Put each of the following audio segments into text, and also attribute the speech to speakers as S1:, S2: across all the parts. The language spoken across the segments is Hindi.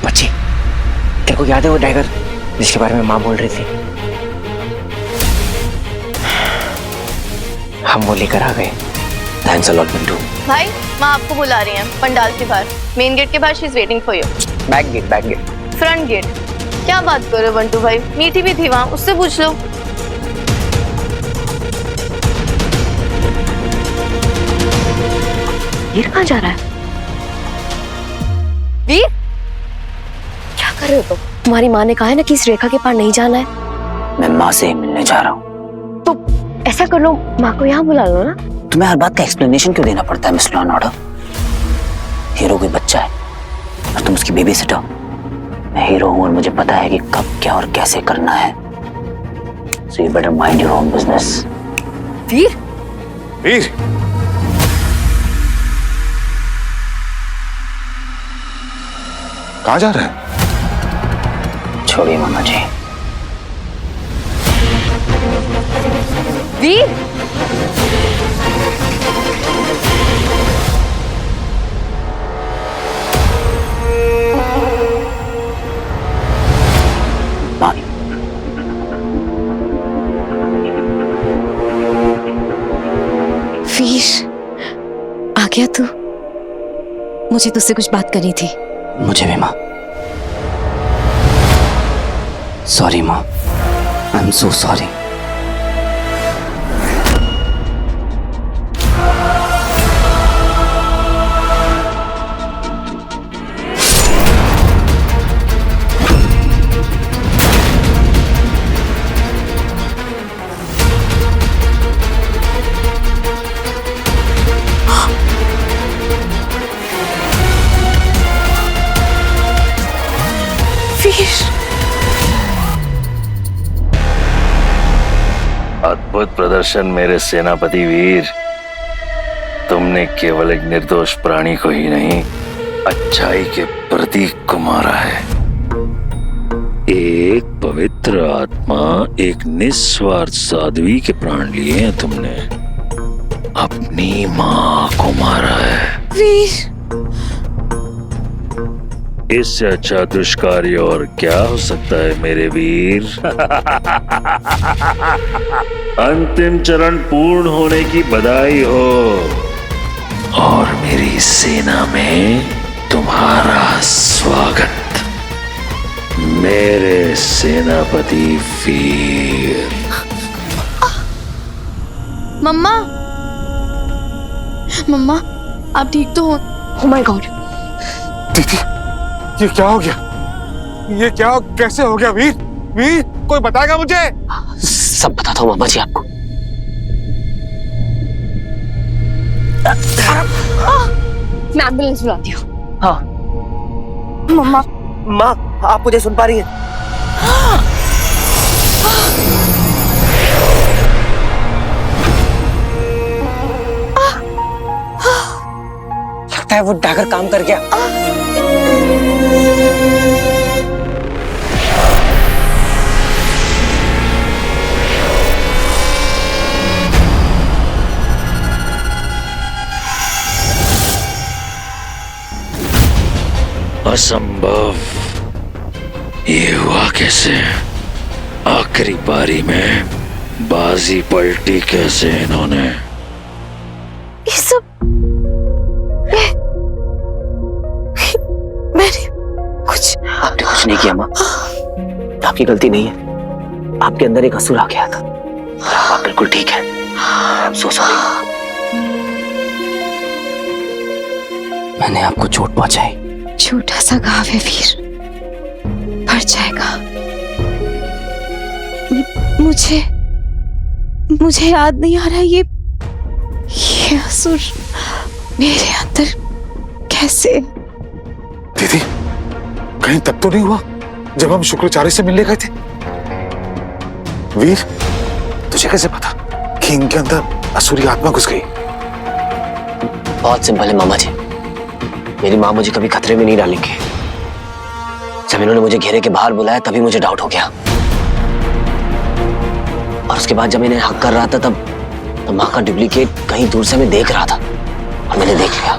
S1: बच्ची, तेरे को याद है वो टाइगर जिसके बारे में माँ बोल रही थी? हम वो लेकर आ गए। Thanks a lot Pintu.
S2: भाई माँ आपको बुला रही हैं पंडाल के बाहर, मेन गेट के बाहर। She is waiting for you.
S1: Back gate, back gate.
S2: Front gate. क्या बात कर रहे हो बंटू भाई, मीठी भी थी वहाँ, उससे पूछ लो। वीर कहाँ जा रहा है? वीर क्या कर रहे हो तुम? तुम्हारी माँ ने कहा है ना कि इस रेखा के पार नहीं जाना है।
S1: मैं माँ से ही मिलने जा रहा हूँ।
S2: तो ऐसा कर लो, माँ को यहाँ बुला लो ना।
S1: तुम्हें हर बात का एक्सप्लेनेशन क्यों देना पड़ता है miss law and order? Hero कोई बच्चा है और तुम उसकी बेबी सिटर। मैं हीरो हूँ और मुझे पता है कि कब क्या और कैसे करना है। So you better mind your own business.
S2: वीर,
S3: वीर, कहाँ जा रहा है?
S1: छोड़िए मामा जी।
S2: वीर,
S1: माँ,
S4: वीर, आ गया तू? मुझे तुझसे कुछ बात करनी थी।
S1: मुझे भी माँ। सॉरी माँ, आई एम सो सॉरी।
S5: अद्भुत प्रदर्शन मेरे सेनापति वीर। तुमने केवल एक निर्दोष प्राणी को ही नहीं, अच्छाई के प्रतीक को मारा है। एक पवित्र आत्मा, एक निस्वार्थ साध्वी के प्राण लिए हैं तुमने। अपनी माँ को मारा है।
S4: वीर,
S5: इससे अच्छा दुष्कार्य और क्या हो सकता है मेरे वीर? अंतिम चरण पूर्ण होने की बधाई हो और मेरी सेना में तुम्हारा स्वागत, मेरे सेनापति वीर।
S2: मम्मा, मम्मा आप ठीक तो हो?
S4: oh my God,
S3: दीदी, ये क्या हो गया? ये क्या, कैसे हो गया? वीर, वीर, कोई बताएगा मुझे?
S1: सब बताता हूँ मामा जी आपको।
S4: मैं एम्बुलेंस बुलाती हूँ।
S1: हाँ
S4: मम्मा,
S1: माँ, आप मुझे सुन पा रही हैं? लगता है वो डैगर काम कर गया।
S5: असंभव, ये हुआ कैसे? आखिरी पारी में बाजी पलटी कैसे इन्होंने?
S4: ये सब मैंने
S1: आपने कुछ नहीं किया माँ, आपकी गलती नहीं है। आपके अंदर एक असुर आ गया था। आप बिल्कुल ठीक है। I am so sorry. मैंने आपको चोट पहुंचाई।
S4: छोटा सा घाव है वीर, भर जाएगा। मुझे याद नहीं आ रहा ये असुर मेरे अंदर कैसे?
S3: दीदी, कहीं तब तो नहीं हुआ जब हम शुक्राचार्य से मिलने गए थे? वीर, तुझे कैसे पता कि इनके अंदर असुरी आत्मा घुस गई?
S1: बहुत सिंपल है मामा जी। मेरी माँ मुझे कभी खतरे में नहीं डालेंगे। जब इन्होंने मुझे घेरे के बाहर बुलाया तभी मुझे डाउट हो गया, और उसके बाद जब इन्हें हक कर रहा था तब माँ का डुप्लीकेट कहीं दूर से मैं देख रहा था और मैंने देख लिया।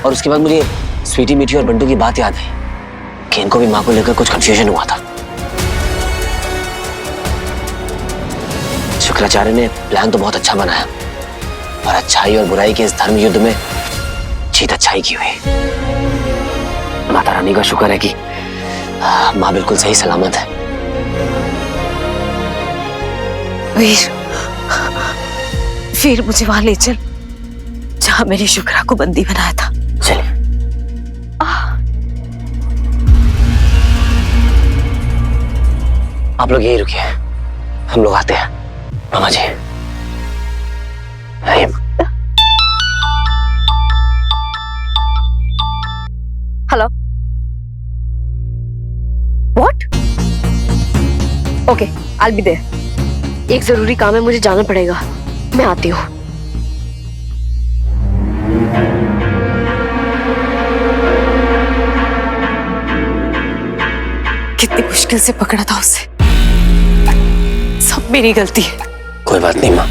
S1: और उसके बाद मुझे स्वीटी मीठी और बंटू की बात याद आई कि इनको भी माँ को लेकर कुछ कंफ्यूजन हुआ था। शुक्राचार्य ने प्लान तो बहुत अच्छा बनाया, और अच्छाई और बुराई के इस धर्म युद्ध में जीत अच्छाई की हुई। माता रानी का शुक्र है कि माँ बिल्कुल सही सलामत है।
S4: वीर, वीर मुझे वहां ले चल जहां मैंने शुक्रा को बंदी बनाया था।
S1: चलिए। आप लोग यही रुकिए, हम लोग आते हैं। मामा जी आइए।
S2: Hello, what? Okay, I will be there. एक जरूरी काम है, मुझे जाना पड़ेगा। मैं आती हूँ।
S4: कितनी मुश्किल से पकड़ा था उसे। सब मेरी गलती है।
S1: कोई बात नहीं माँ,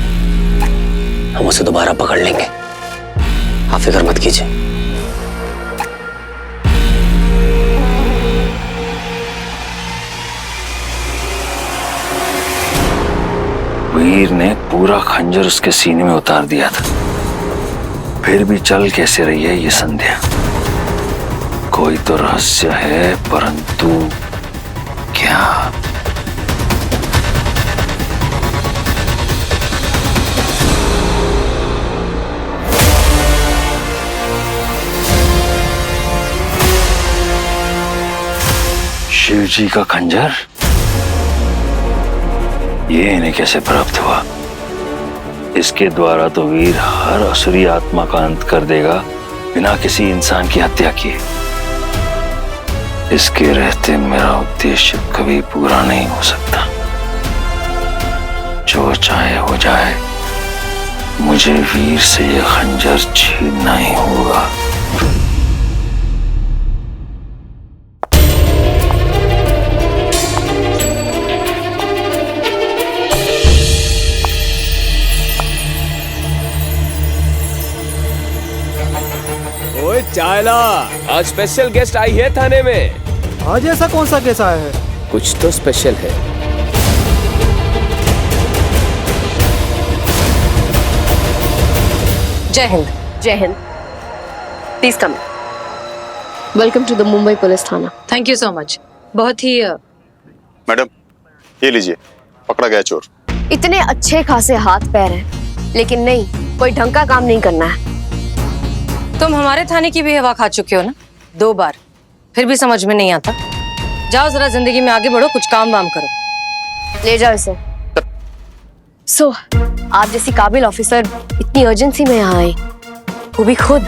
S1: हम उसे दोबारा पकड़ लेंगे, आप फिक्र मत कीजिए।
S5: वीर ने पूरा खंजर उसके सीने में उतार दिया था, फिर भी चल कैसे रही है ये संध्या। कोई तो रहस्य है, परंतु क्या? शिव जी का खंजर, ये इन्हें कैसे प्राप्त हुआ? इसके द्वारा तो वीर हर असुरी आत्मा का अंत कर देगा बिना किसी इंसान की हत्या किए। इसके रहते मेरा उद्देश्य कभी पूरा नहीं हो सकता। जो चाहे हो जाए, मुझे वीर से यह खंजर छीनना ही होगा।
S6: ओए चायला, आज स्पेशल गेस्ट आई है थाने में।
S7: आज ऐसा कौन सा केस आया है?
S6: कुछ तो स्पेशल है।
S2: जय हिंद। जय हिंद। Please come. Welcome to the Mumbai police थाना।
S8: Thank you so much. बहुत ही
S9: मैडम, ये लीजिए, पकड़ा गया चोर।
S2: इतने अच्छे खासे हाथ पैर हैं, लेकिन नहीं, कोई ढंग का काम नहीं करना है।
S8: तुम हमारे थाने की भी हवा खा चुके हो ना 2 बार, फिर भी समझ में नहीं आता। जाओ जरा जिंदगी में आगे बढ़ो, कुछ काम वाम करो।
S2: ले जाओ इसे। सो आप जैसी काबिल ऑफिसर इतनी अर्जेंसी में यहाँ आए, वो भी खुद।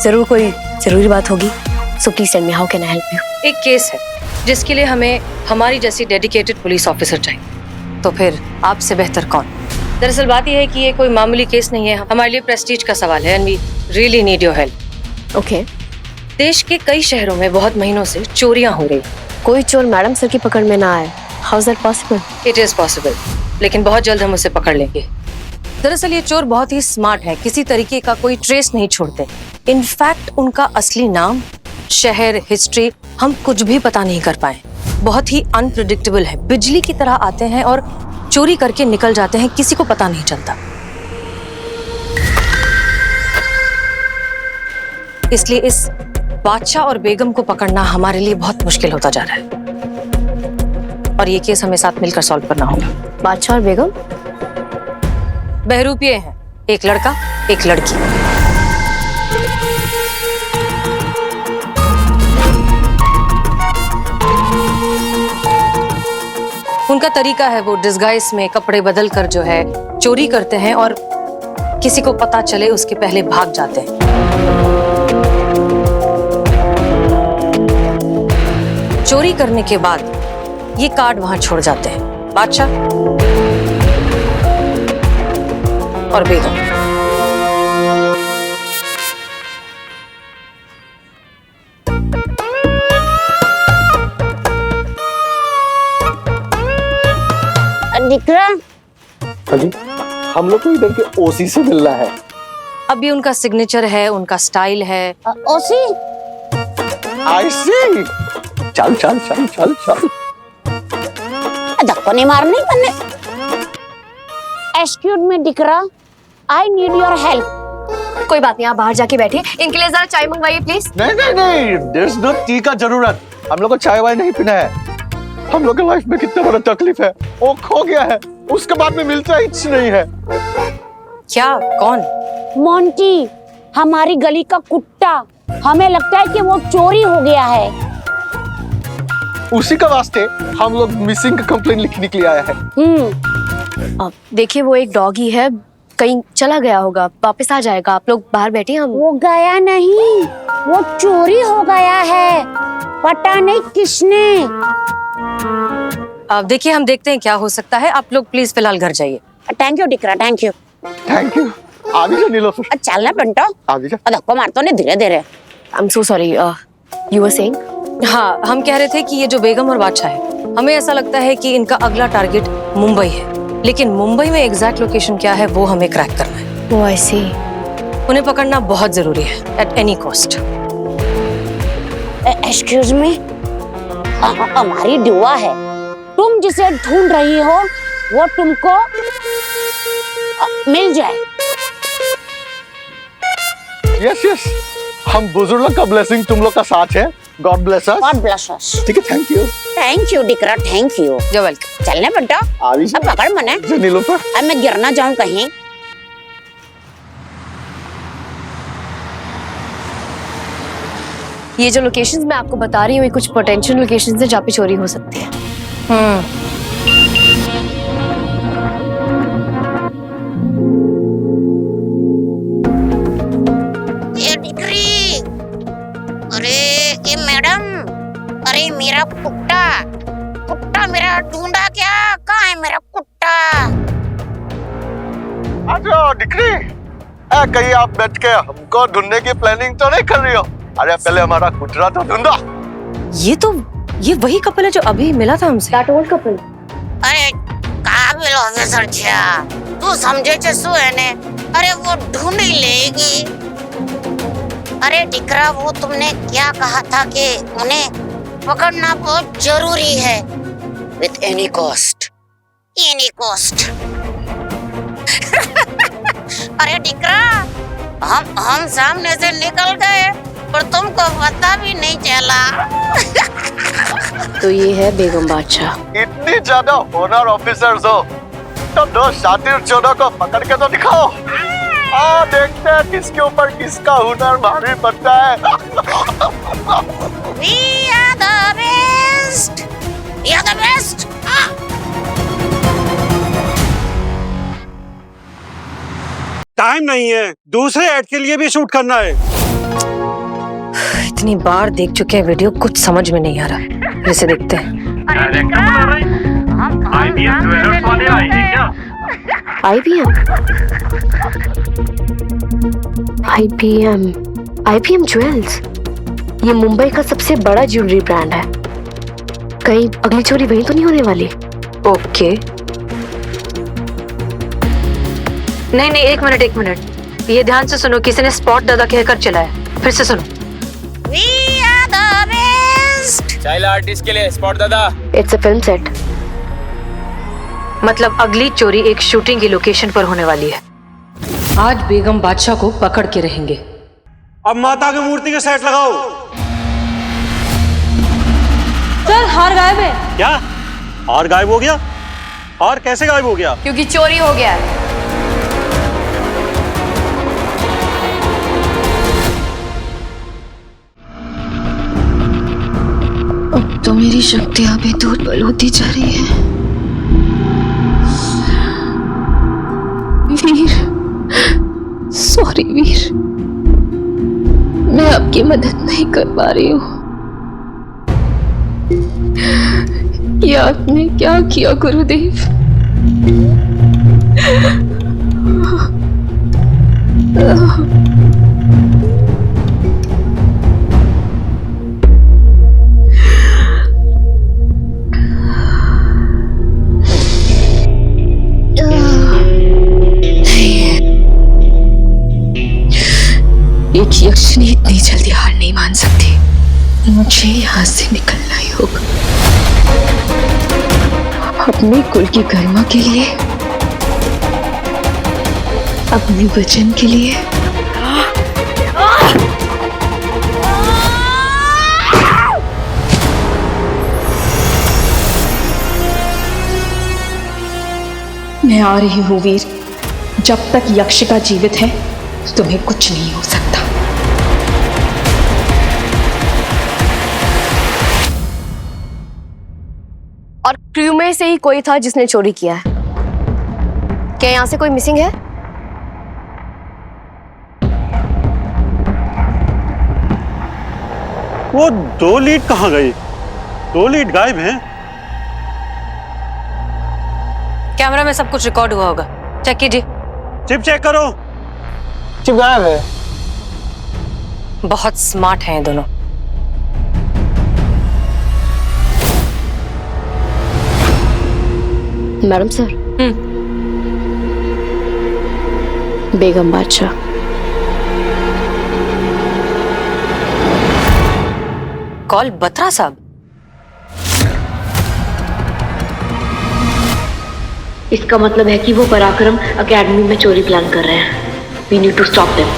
S2: जरूर कोई जरूरी बात होगी। So please tell me, how can I help you?
S8: एक केस है जिसके लिए हमें हमारी जैसी डेडिकेटेड पुलिस ऑफिसर चाहिए, तो फिर आपसे बेहतर कौन? दरअसल बात यह है कि ये कोई मामूली केस नहीं है, हमारे लिए प्रेस्टीज का सवाल है, and we really need your help.
S2: Okay.
S8: देश के कई शहरों में बहुत महीनों से चोरियां हो रही।
S2: कोई चोर मैडम सर की पकड़ में ना आए। How is that possible?
S8: It is possible, लेकिन बहुत जल्द हम उसे पकड़ लेंगे। दरअसल ये चोर बहुत ही स्मार्ट है, किसी तरीके का कोई ट्रेस नहीं छोड़ते। इनफैक्ट उनका असली नाम, शहर, हिस्ट्री हम कुछ भी पता नहीं कर पाए। बहुत ही अनप्रेडिक्टेबल है, बिजली की तरह आते हैं और चोरी करके निकल जाते हैं, किसी को पता नहीं चलता। इसलिए इस बादशाह और बेगम को पकड़ना हमारे लिए बहुत मुश्किल होता जा रहा है, और ये केस हमें साथ मिलकर सॉल्व करना होगा।
S2: बादशाह और बेगम
S8: बहरूपिये हैं, एक लड़का एक लड़की। उनका तरीका है वो डिस्गाइज में कपड़े बदल कर जो है चोरी करते हैं, और किसी को पता चले उसके पहले भाग जाते हैं। चोरी करने के बाद ये कार्ड वहां छोड़ जाते हैं, बादशाह और बेगम।
S7: हाँ जी, हम लोग को इधर के ओसी से मिलना है।
S8: अब ये उनका सिग्नेचर है, उनका स्टाइल है।
S2: ओसी
S3: आई सी। चल चल चल चल चल।
S2: धक्को नहीं मारनी मैंने। एक्सक्यूज मी डिकरा, आई नीड योर हेल्प। कोई बात नहीं, आप बाहर जाके बैठिए, इनके लिए जरा चाय मंगवाइए प्लीज।
S3: नहीं नहीं नहीं, there's no टी का जरूरत। हम लोग को चाय वाय नहीं पीना है। हम लोग की लाइफ में कितना बड़ा तकलीफ है, वो खो गया है, उसके बाद में मिलता ही नहीं है।
S8: क्या? कौन?
S2: मोंटी, हमारी गली का कुत्ता। हमें लगता है कि वो चोरी हो गया है।
S3: उसी का वास्ते हम लोग मिसिंग का कंप्लेन लिखने के लिए आया है।
S2: अब देखिए, वो एक डॉगी है, कहीं चला गया होगा, वापस आ जाएगा। आप लोग बाहर बैठिए। हम वो गया नहीं, वो चोरी हो गया है, पता नहीं किसने।
S8: अब देखिए, हम देखते हैं क्या हो सकता है। आप लोग प्लीज फिलहाल घर जाइए।
S2: थैंक यू डिकरा, थैंक यू।
S3: Thank you. आगे जा नीलोफर।
S2: चलना पिंटो,
S3: आगे जा।
S2: धक्को मारतो नहीं, धीरे धीरे। I am so sorry, you were saying?
S8: हाँ, हम कह रहे थे कि ये जो बेगम और बादशाह है, हमें ऐसा लगता है कि इनका अगला टारगेट मुंबई है, लेकिन मुंबई में एग्जैक्ट लोकेशन क्या है वो हमें क्रैक करना है।
S2: ओह आई सी।
S8: उन्हें पकड़ना बहुत जरूरी है, at any cost.
S2: Excuse me, हमारी दुआ है, तुम जिसे ढूंढ रही हो वो तुमको मिल जाए।
S3: यस यस, हम बुजुर्ग का ब्लेसिंग तुम लोग का साथ है। God bless us.
S2: God bless us.
S3: ठीक है, थैंक यू।
S2: थैंक यू डिकरा, थैंक यू।
S8: You're welcome।
S2: चलने बेटा,
S3: आगे जा।
S2: अब पकड़ मने।
S3: जा नीलोफर।
S2: अब मैं गिर ना जाऊं कहीं। ये जो लोकेशंस मैं आपको बता रही हूँ, ये कुछ पोटेंशियल लोकेशंस हैं जहाँ पे चोरी हो सकती है।
S10: अरे ये मैडम, अरे मेरा कुत्ता, कुत्ता मेरा ढूंढा क्या? कहाँ है मेरा कुत्ता?
S3: अच्छा डिक्री, कहीं आप बैठ के हमको ढूंढने की प्लानिंग तो नहीं कर रही हो? अरे पहले हमारा कुतरा तो ढूंढो।
S8: ये वही कपल है जो अभी मिला था हमसे।
S2: That old couple।
S10: अरे काबिल ऑफिसर छा, तू समझे चसु है ने? अरे वो ढूंढ ही लेगी। अरे डिकरा, वो तुमने क्या कहा था कि उन्हें पकड़ना बहुत जरूरी है, with any cost. Any cost. अरे डिकरा, हम सामने से निकल गए पर तुमको पता भी नहीं चला।
S2: तो ये है बेगम बादशाह।
S3: इतनी ज्यादा होनर ऑफिसर्स हो तो दो शातिर चोरों को पकड़ के तो दिखाओ। देखते हैं किसके ऊपर किसका हुनर भारी पड़ता है।
S10: We are the best. We are the best.
S7: Time नहीं है, दूसरे ऐड के लिए भी शूट करना है।
S8: इतनी बार देख चुके हैं वीडियो, कुछ समझ में नहीं आ रहा। फिर से देखते हैं।
S2: IBM ज्वेल्स, ये मुंबई का सबसे बड़ा ज्वेलरी ब्रांड है। कहीं अगली चोरी वहीं तो नहीं होने वाली?
S8: ओके। नहीं, एक मिनट, ये ध्यान से सुनो। किसी ने स्पॉट दादा कहकर चलाया, फिर से सुनो।
S10: We are the best.
S6: Child artist के लिए स्पॉट दादा।
S2: It's a film set.
S8: मतलब अगली चोरी एक शूटिंग की लोकेशन पर होने वाली है। आज बेगम बादशाह को पकड़ के रहेंगे।
S7: अब माता की मूर्ति के सेट लगाओ।
S8: चल, हार गायब है।
S7: क्या हार गायब हो गया? हार कैसे गायब हो गया?
S2: क्योंकि चोरी हो गया है।
S4: अब तो मेरी शक्तियां भी दुर्बल होती जा रही है। वीर, सॉरी वीर, मैं आपकी मदद नहीं कर पा रही हूँ। ये आपने क्या किया गुरुदेव? एक यक्षिणी इतनी जल्दी हार नहीं मान सकती। मुझे यहाँ से निकलना ही होगा, अपने कुल की गरिमा के लिए, अपने वचन के लिए। मैं आ रही हूँ वीर। जब तक यक्षिका जीवित है तुम्हें कुछ नहीं हो सकता।
S2: और क्रू में से ही कोई था जिसने चोरी किया है? क्या यहाँ से कोई मिसिंग है?
S7: वो 2 लीड कहाँ गई? 2 लीड गायब हैं।
S8: कैमरा में सब कुछ रिकॉर्ड हुआ होगा, चेक कीजिए।
S7: चिप चेक करो।
S11: चिप गायब है।
S8: बहुत स्मार्ट हैं ये दोनों।
S2: Madam sir. बेगम बादशाह।
S8: कॉल बत्रा साहब।
S4: इसका मतलब है कि वो पराक्रम एकेडमी में चोरी प्लान कर रहे हैं। We need to stop them.